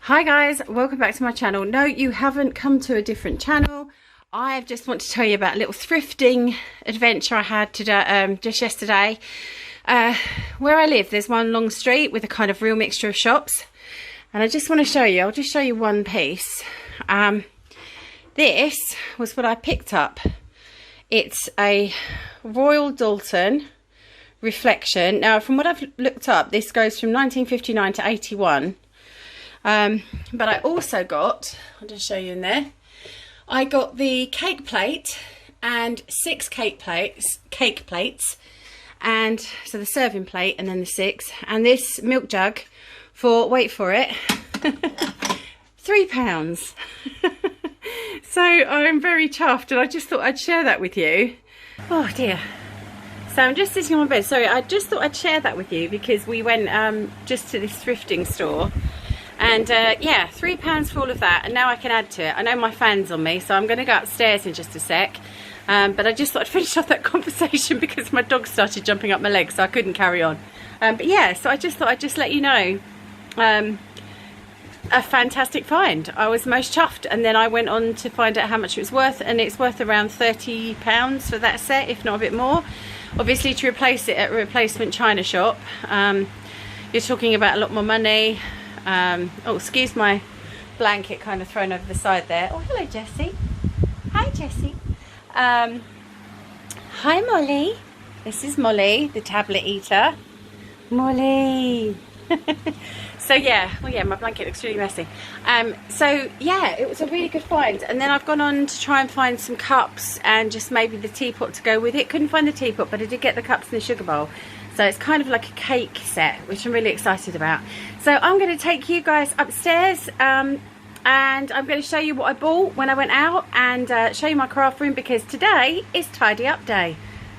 Hi guys, welcome back to my channel. No, you haven't come to a different channel. I just want to tell you about a little thrifting adventure I had today, just yesterday. Where I live, there's one long street with a kind of real mixture of shops, and I just want to show you. I'll just show you one piece. This was what I picked up. It's a Royal Doulton reflection. Now, from what I've looked up, this goes from 1959 to 81. But I also got, I'll just show you in there, I got the cake plate and 6 cake plates, and so the serving plate and then the 6, and this milk jug for, wait for it, £3. So I'm very chuffed, and I just thought I'd share that with you. Oh dear. So I'm just sitting on my bed. Sorry, I just thought I'd share that with you because we went just to this thrifting store. And yeah, £3 for all of that, and now I can add to it. I know my fan's on me, so I'm going to go upstairs in just a sec. But I just thought I'd finish off that conversation because my dog started jumping up my legs, so I couldn't carry on. But yeah, so I just thought I'd just let you know, a fantastic find. I was most chuffed, and then I went on to find out how much it was worth, and it's worth around £30 for that set, if not a bit more. Obviously, to replace it at a replacement china shop, you're talking about a lot more money. Oh, excuse my blanket kind of thrown over the side there. Oh, hello, Jessie. Hi, Jessie. Hi, Molly. This is Molly, the tablet eater. Molly. So yeah, well yeah, my blanket looks really messy. So yeah, it was a really good find. And then I've gone on to try and find some cups and just maybe the teapot to go with it. Couldn't find the teapot, but I did get the cups and the sugar bowl. So it's kind of like a cake set, which I'm really excited about. So I'm going to take you guys upstairs, and I'm going to show you what I bought when I went out, and show you my craft room, because today is tidy up day,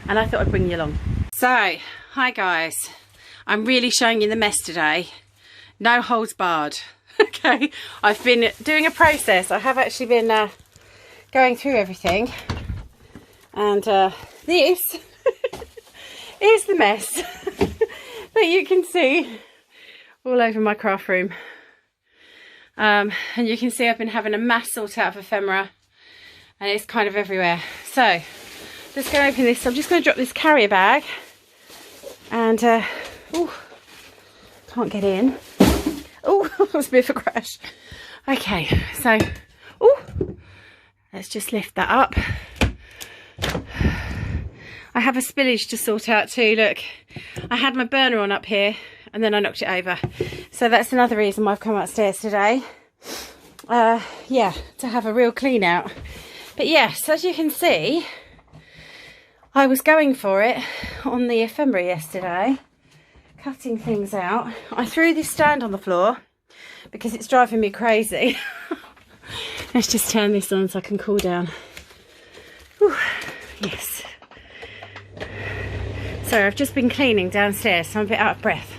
and I thought I'd bring you along. So, hi guys. I'm really showing you the mess today. No holds barred. Okay, I've been doing a process. I have actually been going through everything, and this is the mess that you can see all over my craft room. And you can see I've been having a mass sort out of ephemera, and it's kind of everywhere. So just going to open this. I'm just going to drop this carrier bag, and oh, can't get in. Oh, that was a bit of a crash. Okay, so oh, let's just lift that up. I have a spillage to sort out too. Look, I had my burner on up here and then I knocked it over. So that's another reason why I've come upstairs today. Yeah, to have a real clean out. But yes, as you can see, I was going for it on the ephemera yesterday, cutting things out. I threw this stand on the floor because it's driving me crazy. Let's just turn this on so I can cool down. Whew, yes. So I've just been cleaning downstairs, so I'm a bit out of breath.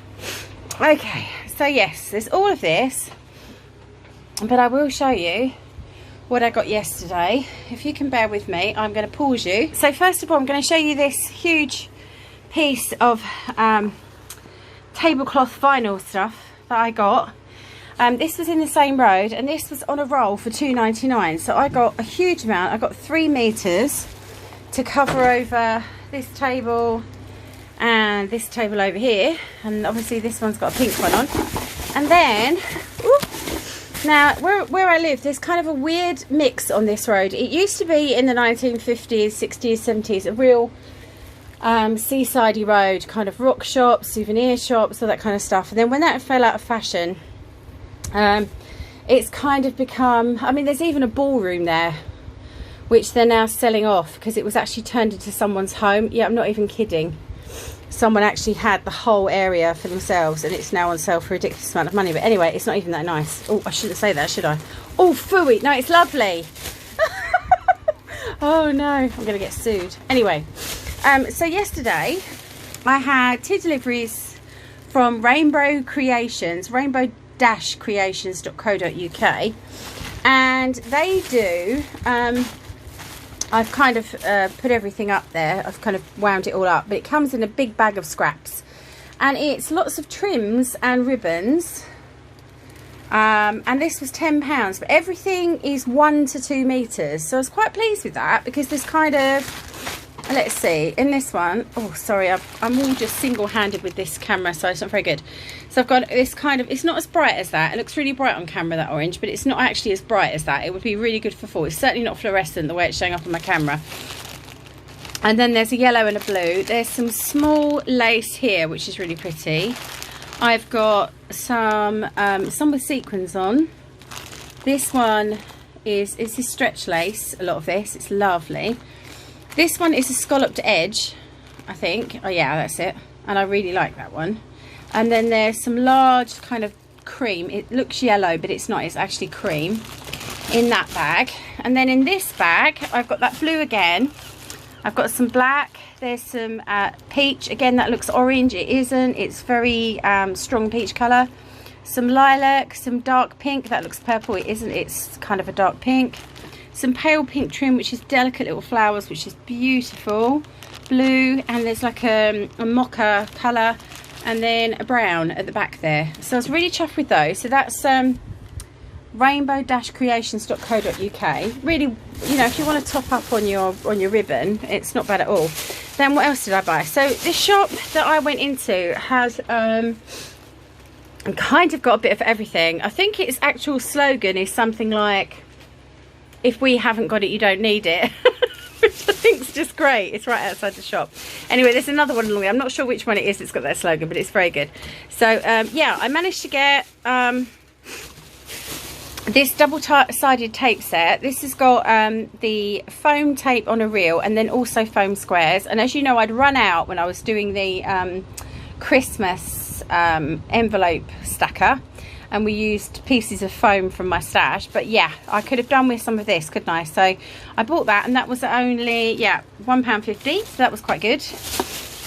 Okay, so yes, there's all of this, but I will show you what I got yesterday. If you can bear with me, I'm going to pause you. So first of all, I'm going to show you this huge piece of tablecloth vinyl stuff that I got. This was in the same road, and this was on a roll for £2.99. So I got a huge amount. I got 3 meters to cover over this table and this table over here, and obviously this one's got a pink one on. And then ooh, now where I live, there's kind of a weird mix on this road. It used to be in the 1950s, 60s, 70s a real seasidey road, kind of rock shops, souvenir shops, all that kind of stuff. And then when that fell out of fashion, it's kind of become, I mean, there's even a ballroom there which they're now selling off because it was actually turned into someone's home. Yeah, I'm not even kidding. Someone actually had the whole area for themselves, and it's now on sale for a ridiculous amount of money. But anyway, it's not even that nice. Oh, I shouldn't say that, should I? Oh, phooey. No, it's lovely. Oh no, I'm going to get sued. Anyway, so yesterday I had 2 deliveries from Rainbow Creations, rainbow-creations.co.uk, and they do I've kind of put everything up there. I've kind of wound it all up, but it comes in a big bag of scraps, and it's lots of trims and ribbons and this was £10, but everything is 1 to 2 meters, so I was quite pleased with that, because there's kind of, let's see, in this one, oh sorry, I'm all just single-handed with this camera, so it's not very good. So I've got this kind of, it's not as bright as that, it looks really bright on camera, that orange, but it's not actually as bright as that. It would be really good for fall. It's certainly not fluorescent the way it's showing up on my camera. And then there's a yellow and a blue. There's some small lace here, which is really pretty. I've got some with sequins on. This one is this stretch lace, a lot of this, it's lovely. This one is a scalloped edge, I think. Oh yeah, that's it. And I really like that one. And then there's some large kind of cream. It looks yellow, but it's not, it's actually cream in that bag. And then in this bag, I've got that blue again. I've got some black. There's some peach. Again, that looks orange. It isn't. It's very strong peach colour. Some lilac, some dark pink. That looks purple. It isn't. It's kind of a dark pink. Some pale pink trim, which is delicate little flowers, which is beautiful. Blue, and there's like a mocha colour, and then a brown at the back there. So I was really chuffed with those. So that's rainbow-creations.co.uk. Really, you know, if you want to top up on your ribbon, it's not bad at all. Then what else did I buy? So this shop that I went into has kind of got a bit of everything. I think its actual slogan is something like, if we haven't got it, you don't need it. Which I think is just great. It's right outside the shop. Anyway, there's another one along there. I'm not sure which one it is that's got that slogan, but it's very good. So yeah, I managed to get this double-sided tape set. This has got the foam tape on a reel, and then also foam squares. And as you know, I'd run out when I was doing the Christmas envelope stacker, and we used pieces of foam from my stash. But yeah, I could have done with some of this, couldn't I? So I bought that, and that was only, yeah, £1.50, so that was quite good.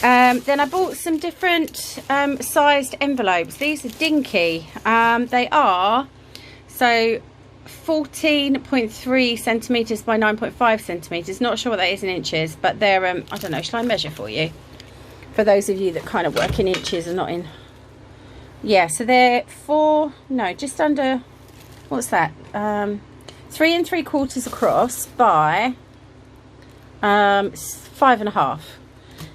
Then I bought some different sized envelopes. These are dinky. They are, so 14.3 centimetres by 9.5 centimetres. Not sure what that is in inches, but they're, I don't know, shall I measure for you? For those of you that kind of work in inches and not in... Yeah, so they're just under, what's that? 3 3/4 across by 5.5.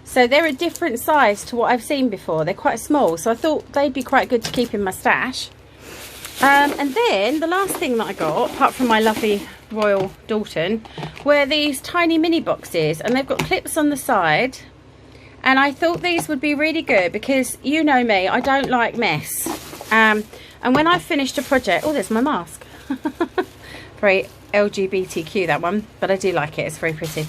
So they're a different size to what I've seen before. They're quite small, so I thought they'd be quite good to keep in my stash. And then the last thing that I got, apart from my lovely Royal Dalton, were these tiny mini boxes, and they've got clips on the side. And I thought these would be really good because, you know me, I don't like mess. And when I finished a project... Oh, there's my mask. Very LGBTQ, that one. But I do like it. It's very pretty.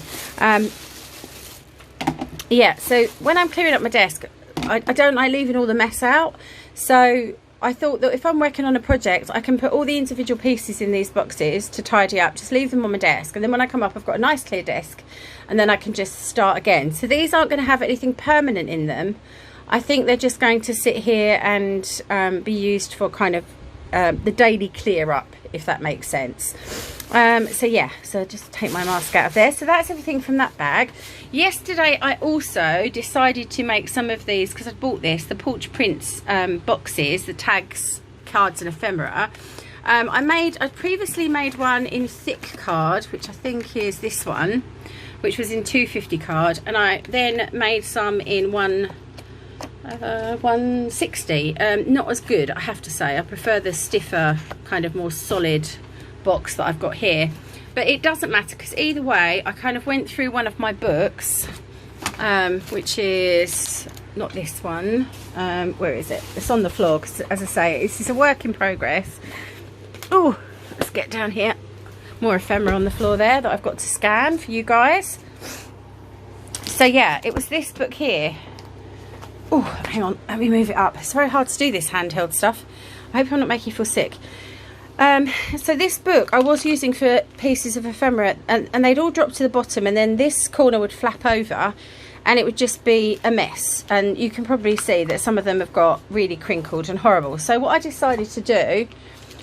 Yeah, so when I'm clearing up my desk, I don't like leaving all the mess out. So I thought that if I'm working on a project, I can put all the individual pieces in these boxes to tidy up. Just leave them on my desk. And then when I come up, I've got a nice clear desk. And then I can just start again. So these aren't going to have anything permanent in them. I think they're just going to sit here and be used for kind of the daily clear up, if that makes sense. So yeah, so just take my mask out of there. So that's everything from that bag. Yesterday I also decided to make some of these, because I bought this, the Porch Prints boxes, the tags, cards and ephemera. I previously made one in thick card, which I think is this one, which was in 250 card, and I then made some in 160. Not as good, I have to say. I prefer the stiffer, kind of more solid box that I've got here, but it doesn't matter, because either way I kind of went through one of my books, which is not this one. Where is it? It's on the floor, because as I say, this is a work in progress. Oh, let's get down here. More ephemera on the floor there that I've got to scan for you guys. So yeah, it was this book here. Oh, hang on, let me move it up. It's very hard to do this handheld stuff. I hope I'm not making you feel sick. So this book I was using for pieces of ephemera, and they'd all drop to the bottom, and then this corner would flap over and it would just be a mess. And you can probably see that some of them have got really crinkled and horrible. So what I decided to do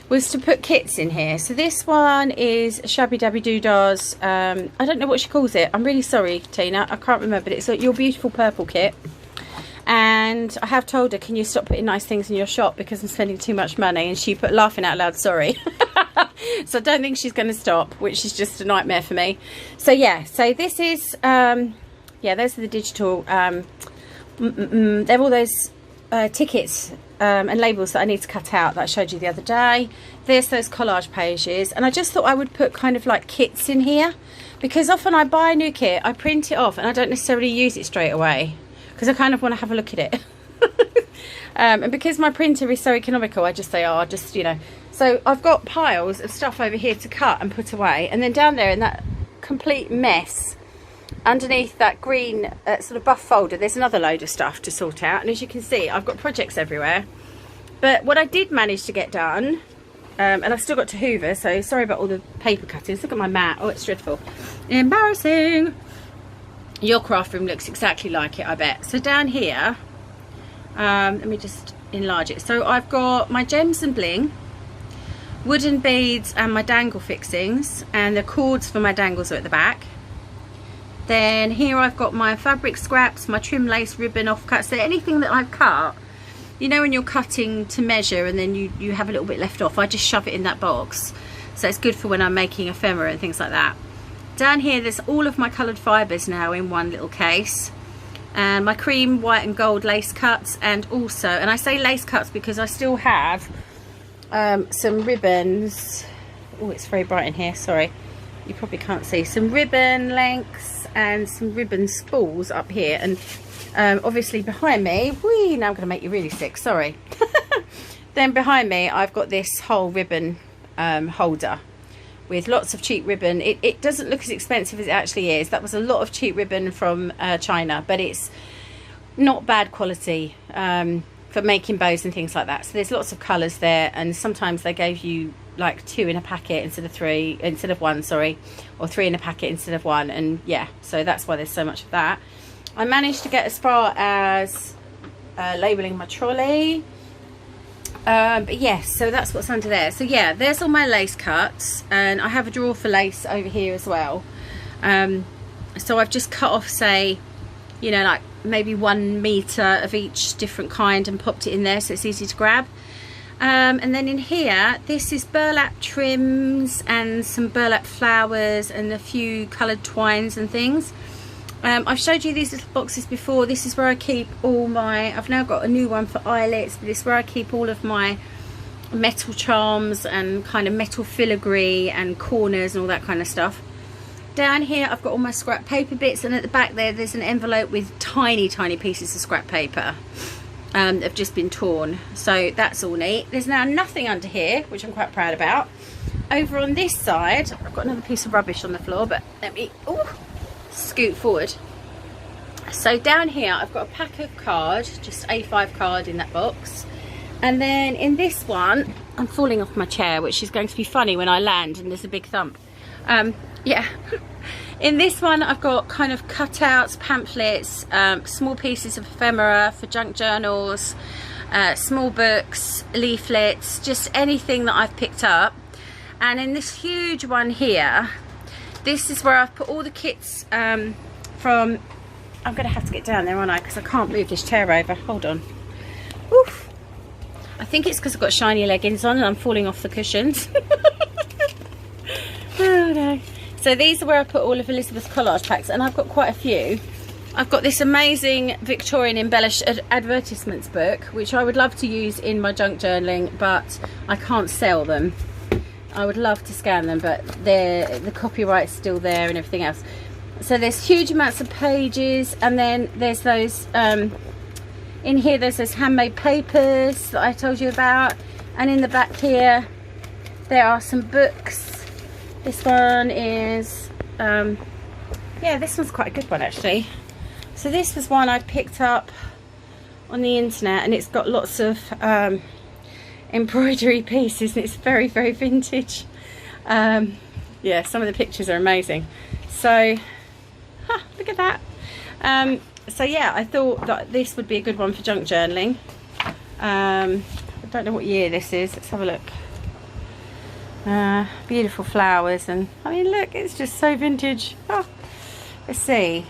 was to put kits in here. So this one is Shabby Dabby Doodah's, I don't know what she calls it. I'm really sorry, Tina, I can't remember. It's like Your Beautiful Purple kit. And and I have told her, can you stop putting nice things in your shop because I'm spending too much money, and she put laughing out loud sorry. So I don't think she's going to stop, which is just a nightmare for me. So yeah, so this is yeah, those are the digital they're all those tickets and labels that I need to cut out that I showed you the other day. There's those collage pages, and I just thought I would put kind of like kits in here, because often I buy a new kit, I print it off and I don't necessarily use it straight away because I kind of want to have a look at it. And because my printer is so economical, I just say, oh, I'll just, you know. So I've got piles of stuff over here to cut and put away, and then down there in that complete mess underneath that green sort of buff folder, there's another load of stuff to sort out. And as you can see, I've got projects everywhere. But what I did manage to get done, and I've still got to hoover, so sorry about all the paper cuttings. Look at my mat. Oh, it's dreadful. Embarrassing. Your craft room looks exactly like it, I bet. So down here, let me just enlarge it. So I've got my gems and bling, wooden beads, and my dangle fixings, and the cords for my dangles are at the back. Then here I've got my fabric scraps, my trim lace ribbon offcuts. So anything that I've cut, you know when you're cutting to measure and then you have a little bit left off, I just shove it in that box. So it's good for when I'm making ephemera and things like that. Down here there's all of my coloured fibres now in one little case. And my cream, white and gold lace cuts, and also, and I say lace cuts because I still have some ribbons. Oh, it's very bright in here, sorry. You probably can't see. Some ribbon lengths and some ribbon spools up here, and obviously behind me, whee, now I'm going to make you really sick, sorry. Then behind me I've got this whole ribbon holder with lots of cheap ribbon. It doesn't look as expensive as it actually is. That was a lot of cheap ribbon from China, but it's not bad quality for making bows and things like that. So there's lots of colours there, and sometimes they gave you like 2 in a packet instead of 1, sorry, or 3 in a packet instead of 1, and yeah, so that's why there's so much of that. I managed to get as far as labelling my trolley, but yes, so that's what's under there. So yeah, there's all my lace cuts, and I have a drawer for lace over here as well. So I've just cut off, say, you know, like maybe 1 metre of each different kind and popped it in there so it's easy to grab. And then in here, this is burlap trims and some burlap flowers and a few coloured twines and things. I've showed you these little boxes before. This is where I keep all my, I've now got a new one for eyelets, but this is where I keep all of my metal charms and kind of metal filigree and corners and all that kind of stuff. Down here I've got all my scrap paper bits, and at the back there's an envelope with tiny pieces of scrap paper that have just been torn, so that's all neat. There's now nothing under here, which I'm quite proud about. Over on this side I've got another piece of rubbish on the floor, but let me scoot forward. So down here I've got a pack of card, just A5 card in that box, and then in this one, I'm falling off my chair, which is going to be funny when I land and there's a big thump. Yeah. In this one I've got kind of cutouts, pamphlets, small pieces of ephemera for junk journals, small books, leaflets, just anything that I've picked up. And in this huge one here, this is where I've put all the kits from, I'm going to have to get down there, aren't I, because I can't move this chair over. Hold on. Oof. I think it's because I've got shiny leggings on and I'm falling off the cushions. Oh no. So these are where I put all of Elizabeth's collage packs, and I've got quite a few. I've got this amazing Victorian embellished advertisements book, which I would love to use in my junk journaling, but I can't sell them. I would love to scan them, but the copyright's still there and everything else. So there's huge amounts of pages, and then there's those, in here there's those handmade papers that I told you about, and in the back here there are some books. This one is, yeah, this one's quite a good one actually. So this was one I picked up on the internet, and it's got lots of embroidery pieces, and it's very vintage. Yeah, some of the pictures are amazing. So, look at that. So yeah, I thought that this would be a good one for junk journaling. I don't know what year this is. Let's have a look. Beautiful flowers, and I mean, look, it's just so vintage. Let's see.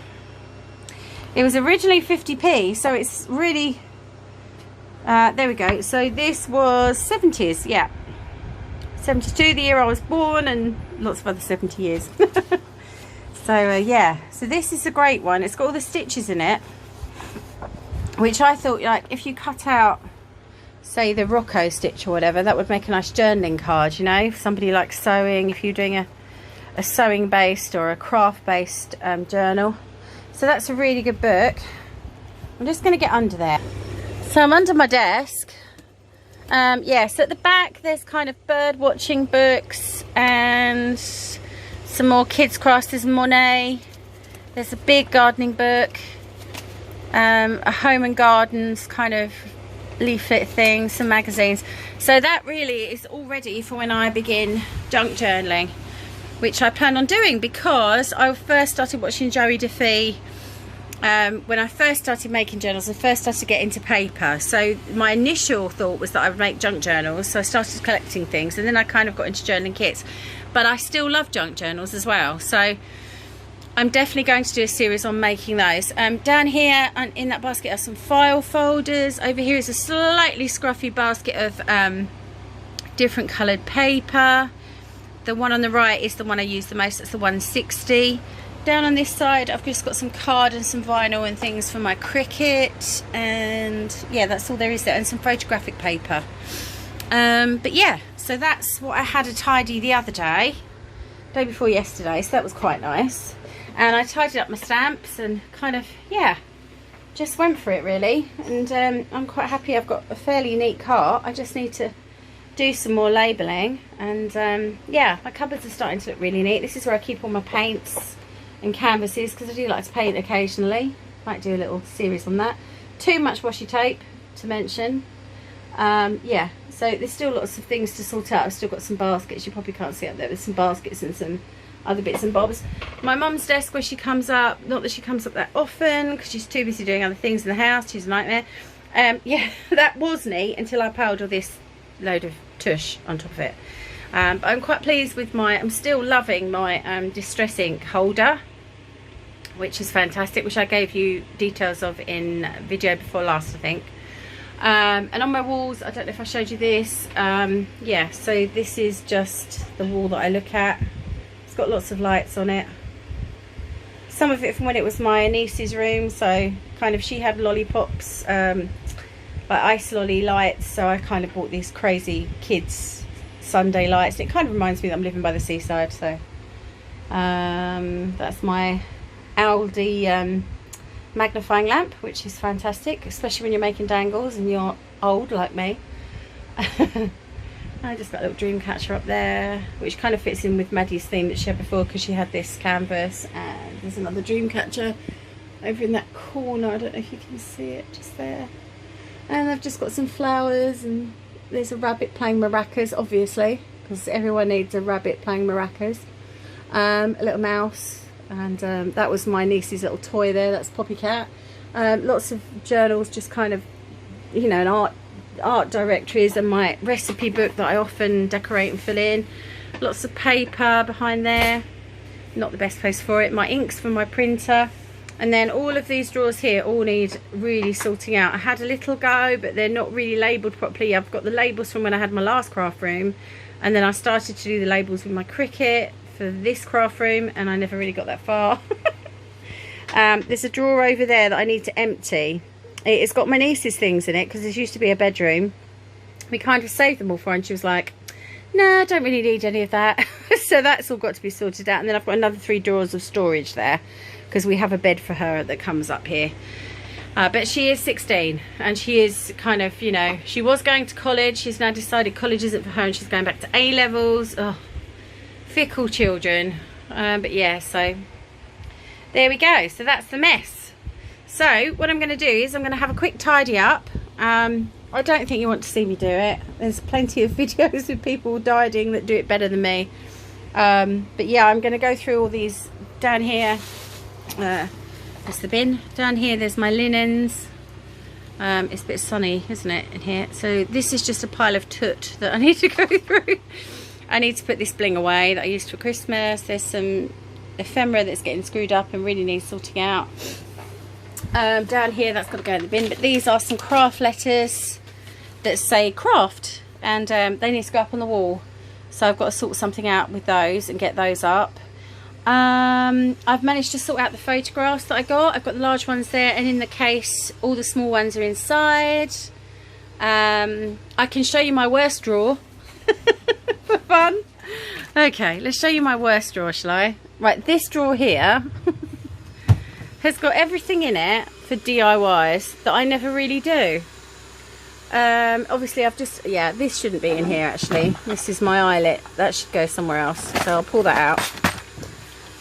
It was originally 50p, so it's really There we go. So this was 70s, yeah. 72, the year I was born, and lots of other 70 years. So yeah, so this is a great one. It's got all the stitches in it, which I thought, like, if you cut out, say, the Rocco stitch or whatever, that would make a nice journaling card, you know, if somebody likes sewing, if you're doing a sewing based or a craft based journal. So that's a really good book. I'm just going to get under there. So I'm under my desk. Yeah, so at the back there's kind of bird watching books and some more kids crafts. There's Monet. There's a big gardening book, a home and gardens kind of leaflet thing, some magazines. So that really is all ready for when I begin junk journaling, which I plan on doing, because I first started watching Joey Defee when I first started making journals and first started to get into paper. So my initial thought was that I would make junk journals, so I started collecting things, and then I kind of got into journaling kits. But I still love junk journals as well, so I'm definitely going to do a series on making those. Down here in that basket are some file folders. Over here is a slightly scruffy basket of different coloured paper. The one on the right is the one I use the most. That's the 160. Down on this side I've just got some card and some vinyl and things for my Cricut, and yeah, that's all there is there, and some photographic paper. But yeah, so that's what I had to tidy the other day before yesterday, so that was quite nice. And I tidied up my stamps and kind of, yeah, just went for it really. And I'm quite happy. I've got a fairly neat cart. I just need to do some more labelling. And yeah, my cupboards are starting to look really neat. This is where I keep all my paints and canvases, because I do like to paint occasionally. Might do a little series on that. Too much washi tape to mention. Yeah, so there's still lots of things to sort out. I've still got some baskets. You probably can't see up there. There's some baskets and some other bits and bobs. My mum's desk, where she comes up, not that she comes up that often because she's too busy doing other things in the house. She's a nightmare. Yeah, that was neat until I piled all this load of tush on top of it. But I'm quite pleased with I'm still loving my distress ink holder, which is fantastic, which I gave you details of in video before last, I think. And on my walls, I don't know if I showed you this. Yeah, so this is just the wall that I look at. It's got lots of lights on it. Some of it from when it was my niece's room, so kind of she had lollipops, like ice lolly lights, so I kind of bought these crazy kids Sunday lights, and it kind of reminds me that I'm living by the seaside. So that's my Aldi magnifying lamp, which is fantastic, especially when you're making dangles and you're old like me. I just got a little dream catcher up there, which kind of fits in with Maddie's theme that she had before, because she had this canvas, and there's another dream catcher over in that corner. I don't know if you can see it, just there. And I've just got some flowers, and there's a rabbit playing maracas, obviously, because everyone needs a rabbit playing maracas. A little mouse, and that was my niece's little toy there. That's Poppy Cat. Lots of journals, just kind of, you know, an art directories, and my recipe book that I often decorate and fill in. Lots of paper behind there, not the best place for it. My inks from my printer, and then all of these drawers here all need really sorting out. I had a little go, but they're not really labelled properly. I've got the labels from when I had my last craft room, and then I started to do the labels with my Cricut for this craft room, and I never really got that far. There's a drawer over there that I need to empty. It's got my niece's things in it, because this used to be a bedroom. We kind of saved them all for her, and she was like, no, I don't really need any of that. So that's all got to be sorted out. And then I've got another 3 drawers of storage there, because we have a bed for her that comes up here. But she is 16, and she is kind of, you know, she was going to college. She's now decided college isn't for her, and she's going back to A-levels. Oh, fickle children. But yeah, so there we go. So that's the mess. So what I'm going to do is I'm going to have a quick tidy up. I don't think you want to see me do it. There's plenty of videos of people tidying that do it better than me. But yeah, I'm going to go through all these. Down here, there's the bin. Down here there's my linens. It's a bit sunny, isn't it, in here? So this is just a pile of toot that I need to go through. I need to put this bling away that I used for Christmas. There's some ephemera that's getting screwed up and really needs sorting out. Down here, that's got to go in the bin. But these are some craft letters that say craft, and they need to go up on the wall. So I've got to sort something out with those and get those up. I've managed to sort out the photographs that I got. I've got the large ones there, and in the case all the small ones are inside. I can show you my worst drawer for fun. Okay, let's show you my worst drawer, shall I? Right, this drawer here has got everything in it for DIYs that I never really do. Obviously I've just, yeah, this shouldn't be in here actually. This is my eyelet, that should go somewhere else, so I'll pull that out.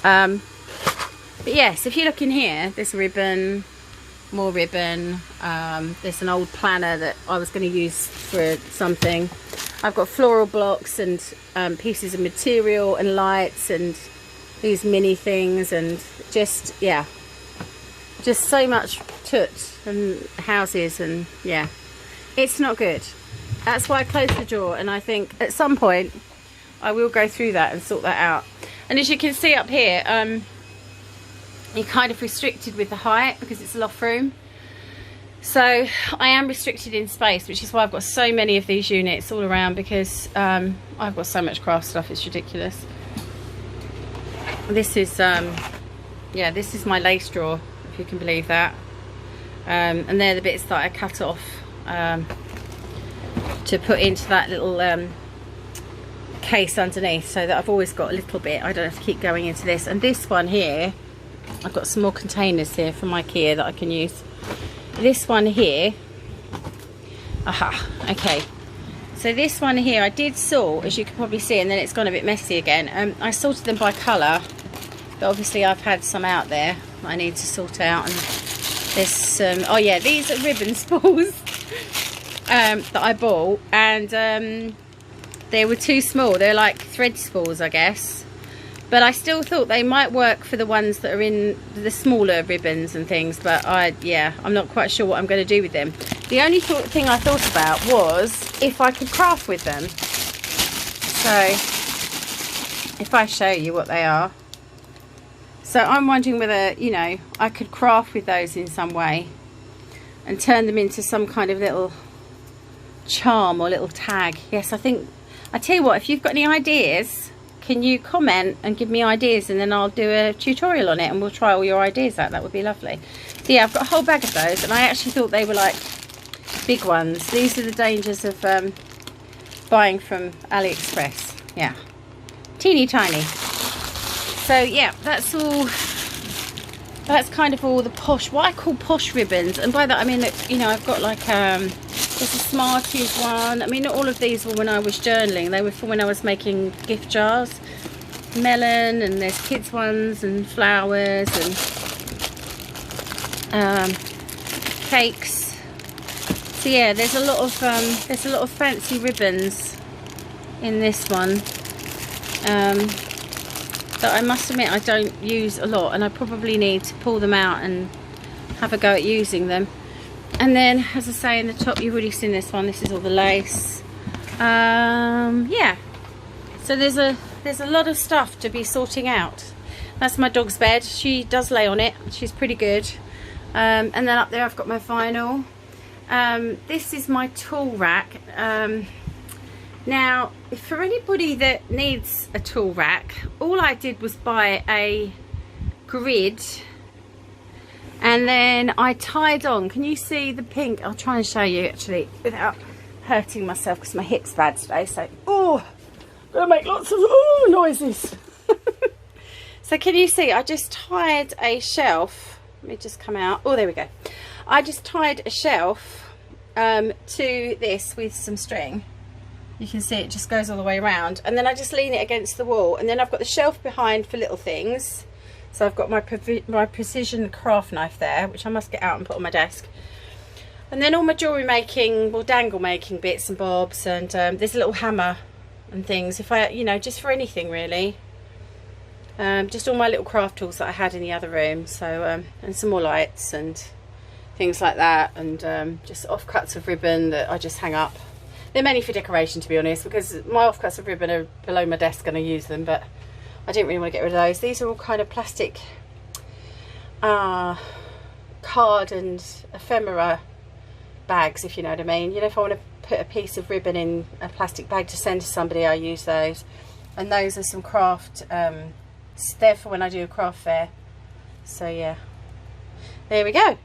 But yes, if you look in here, there's ribbon, more ribbon, there's an old planner that I was going to use for something. I've got floral blocks and pieces of material and lights and these mini things, and just, yeah, just so much toot and houses, and yeah, it's not good. That's why I closed the drawer, and I think at some point I will go through that and sort that out. And as you can see up here, you're kind of restricted with the height because it's a loft room. So I am restricted in space, which is why I've got so many of these units all around, because I've got so much craft stuff, it's ridiculous. This is, yeah, this is my lace drawer, if you can believe that. And they're the bits that I cut off to put into that little case underneath, so that I've always got a little bit. I don't have to keep going into this. And this one here, I've got some more containers here from IKEA that I can use. This one here, aha, okay. So this one here I did sort, as you can probably see, and then it's gone a bit messy again. I sorted them by colour, but obviously I've had some out there I need to sort out. And there's some, oh yeah, these are ribbon spools that I bought, and they were too small. They're like thread spools, I guess, but I still thought they might work for the ones that are in the smaller ribbons and things. But yeah, I'm not quite sure what I'm going to do with them. The only thing I thought about was if I could craft with them. So if I show you what they are, so I'm wondering whether, you know, I could craft with those in some way and turn them into some kind of little charm or little tag. Yes, I think, I tell you what, if you've got any ideas, can you comment and give me ideas, and then I'll do a tutorial on it and we'll try all your ideas out. That would be lovely. So yeah, I've got a whole bag of those, and I actually thought they were like big ones. These are the dangers of buying from AliExpress. Yeah, teeny tiny. So yeah, that's all. That's kind of all the posh, what I call posh ribbons. And by that I mean that, you know, I've got like there's a Smarties one. I mean, not all of these were when I was journaling. They were for when I was making gift jars. Melon, and there's kids ones, and flowers, and cakes. So yeah, there's a lot of fancy ribbons in this one. That I must admit I don't use a lot, and I probably need to pull them out and have a go at using them. And then, as I say, in the top, you've already seen this one. This is all the lace. Yeah. So there's a lot of stuff to be sorting out. That's my dog's bed. She does lay on it. She's pretty good. And then up there I've got my vinyl. This is my tool rack. Now, for anybody that needs a tool rack, all I did was buy a grid, and then I tied on, can you see the pink? I'll try and show you actually without hurting myself because my hip's bad today. So, oh, I'm gonna make lots of noises. So can you see, I just tied a shelf. Let me just come out. Oh, there we go. I just tied a shelf to this with some string. You can see it just goes all the way around, and then I just lean it against the wall, and then I've got the shelf behind for little things. So I've got my precision craft knife there, which I must get out and put on my desk, and then all my jewellery making, well, dangle making bits and bobs, and there's a little hammer and things, if I, you know, just for anything really. Just all my little craft tools that I had in the other room. So and some more lights and things like that, and just offcuts of ribbon that I just hang up. They're mainly for decoration, to be honest, because my offcuts of ribbon are below my desk and I use them, but I didn't really want to get rid of those. These are all kind of plastic card and ephemera bags, if you know what I mean. You know, if I want to put a piece of ribbon in a plastic bag to send to somebody, I use those. And those are some craft, they're for when I do a craft fair. So yeah, there we go.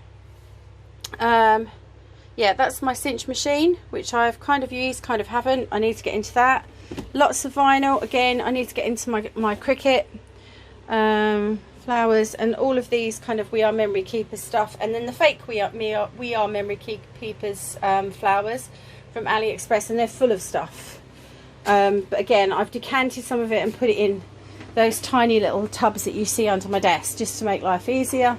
Yeah, that's my cinch machine, which I've kind of used, kind of haven't. I need to get into that. Lots of vinyl. Again, I need to get into my Cricut flowers, and all of these kind of We Are Memory Keepers stuff, and then the fake We Are Memory Keepers flowers from AliExpress, and they're full of stuff. But again, I've decanted some of it and put it in those tiny little tubs that you see under my desk, just to make life easier.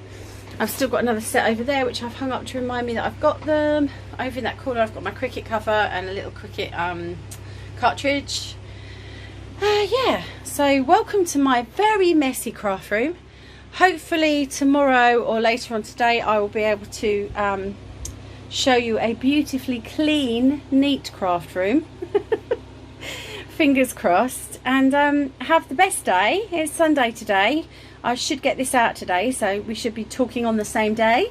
I've still got another set over there which I've hung up to remind me that I've got them. Over in that corner I've got my Cricut cover and a little Cricut cartridge. Yeah, so welcome to my very messy craft room. Hopefully tomorrow or later on today I will be able to show you a beautifully clean, neat craft room. Fingers crossed. And have the best day. It's Sunday today. I should get this out today, so we should be talking on the same day.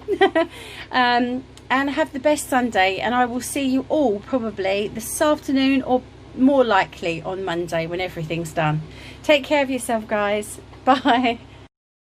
And have the best Sunday, and I will see you all probably this afternoon, or more likely on Monday when everything's done. Take care of yourself, guys. Bye.